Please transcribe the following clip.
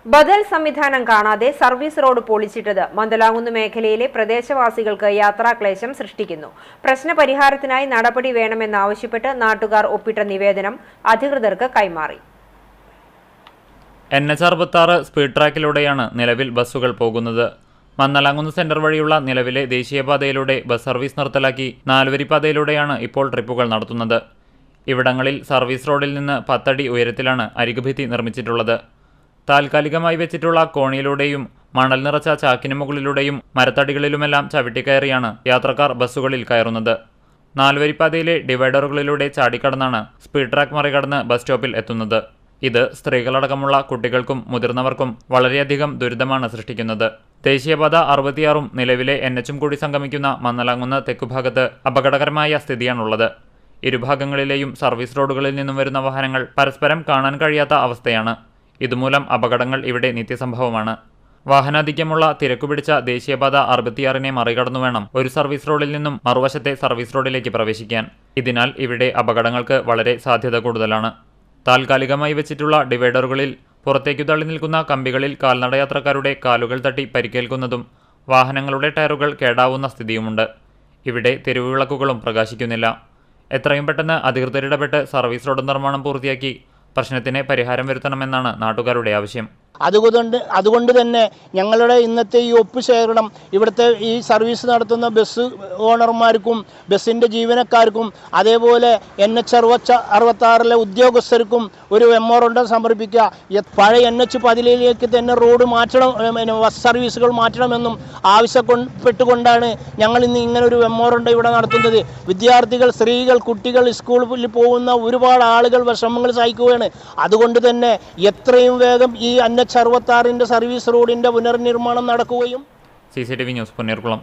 ബദൽ സംവിധാനം കാണാതെ സർവീസ് റോഡ് പൊളിച്ചിട്ടത് മന്ദലാംകുന്ന് മേഖലയിലെ പ്രദേശവാസികൾക്ക് യാത്രാക്ലേശം സൃഷ്ടിക്കുന്നു. പ്രശ്നപരിഹാരത്തിനായി നടപടി വേണമെന്നാവശ്യപ്പെട്ട് നാട്ടുകാർ ഒപ്പിട്ട നിവേദനം അധികൃതർക്ക് കൈമാറി. NH66 സ്പീഡ് ട്രാക്കിലൂടെയാണ് നിലവിൽ ബസ്സുകൾ പോകുന്നത്. മന്ദലാംകുന്ന് സെന്റർ വഴിയുള്ള നിലവിലെ ദേശീയപാതയിലൂടെ ബസ് സർവീസ് നിർത്തലാക്കി 4-വരിപ്പാതയിലൂടെയാണ് ഇപ്പോൾ ട്രിപ്പുകൾ നടത്തുന്നത്. ഇവിടങ്ങളിൽ സർവീസ് റോഡിൽ നിന്ന് 10 അടി ഉയരത്തിലാണ് അരികുഭിത്തി നിർമ്മിച്ചിട്ടുള്ളത്. താൽക്കാലികമായി വെച്ചിട്ടുള്ള കോണിയിലൂടെയും മണൽ നിറച്ച ചാക്കിന് മുകളിലൂടെയും മരത്തടികളിലുമെല്ലാം ചവിട്ടിക്കയറിയാണ് യാത്രക്കാർ ബസ്സുകളിൽ കയറുന്നത്. 4-വരിപ്പാതയിലെ ഡിവൈഡറുകളിലൂടെ ചാടിക്കടന്നാണ് സ്പീഡ് ട്രാക്ക് മറികടന്ന് ബസ് സ്റ്റോപ്പിൽ എത്തുന്നത്. ഇത് സ്ത്രീകളടക്കമുള്ള കുട്ടികൾക്കും മുതിർന്നവർക്കും വളരെയധികം ദുരിതമാണ് സൃഷ്ടിക്കുന്നത്. ദേശീയപാത 66 നിലവിലെ NH കൂടി സംഗമിക്കുന്ന മന്ദലാംകുന്ന് തെക്കുഭാഗത്ത് അപകടകരമായ സ്ഥിതിയാണുള്ളത്. ഇരുഭാഗങ്ങളിലെയും സർവീസ് റോഡുകളിൽ നിന്നും വരുന്ന വാഹനങ്ങൾ പരസ്പരം കാണാൻ കഴിയാത്ത അവസ്ഥയാണ്. ഇതുമൂലം അപകടങ്ങൾ ഇവിടെ നിത്യസംഭവമാണ്. വാഹനാധിക്യമുള്ള തിരക്കുപിടിച്ച ദേശീയപാത 66 മറികടന്നു വേണം ഒരു സർവീസ് റോഡിൽ നിന്നും മറുവശത്തെ സർവീസ് റോഡിലേക്ക് പ്രവേശിക്കാൻ. ഇതിനാൽ ഇവിടെ അപകടങ്ങൾക്ക് വളരെ സാധ്യത കൂടുതലാണ്. താൽക്കാലികമായി വെച്ചിട്ടുള്ള ഡിവൈഡറുകളിൽ പുറത്തേക്കു തള്ളി നിൽക്കുന്ന കമ്പികളിൽ കാൽനടയാത്രക്കാരുടെ കാലുകൾ തട്ടി പരിക്കേൽക്കുന്നതും വാഹനങ്ങളുടെ ടയറുകൾ കേടാവുന്ന സ്ഥിതിയുമുണ്ട്. ഇവിടെ തെരുവുവിളക്കുകളും പ്രകാശിക്കുന്നില്ല. എത്രയും പെട്ടെന്ന് അധികൃതരിടപെട്ട് സർവീസ് റോഡ് നിർമ്മാണം പൂർത്തിയാക്കി പ്രശ്നത്തിന് പരിഹാരം വരുത്തണമെന്നാണ് നാട്ടുകാരുടെ ആവശ്യം. അതുകൊണ്ട് തന്നെ ഞങ്ങളുടെ ഇന്നത്തെ ഈ ഒപ്പുശേഖരണം ഇവിടുത്തെ ഈ സർവീസ് നടത്തുന്ന ബസ് ഓണർമാർക്കും ബസ്സിൻ്റെ ജീവനക്കാർക്കും അതേപോലെ NH66 ഉദ്യോഗസ്ഥർക്കും ഒരു മെമ്മോറണ്ടം സമർപ്പിക്കുക. പഴയ NH10 തന്നെ റോഡ് മാറ്റണം, ബസ് സർവീസുകൾ മാറ്റണമെന്നും ആവശ്യപ്പെട്ടുകൊണ്ടാണ് ഞങ്ങൾ ഇന്ന് ഇങ്ങനെ ഒരു മെമ്മോറണ്ടം ഇവിടെ നടത്തുന്നത്. വിദ്യാർത്ഥികൾ, സ്ത്രീകൾ, കുട്ടികൾ, സ്കൂളിൽ പോകുന്ന ഒരുപാട് ആളുകൾ വിഷമങ്ങൾ സഹിക്കുകയാണ്. അതുകൊണ്ട് തന്നെ എത്രയും വേഗം ഈ NH66 സർവീസ് റോഡിന്റെ പുനർനിർമ്മാണം നടക്കുകയും. CCTV news, Ponnerkulam.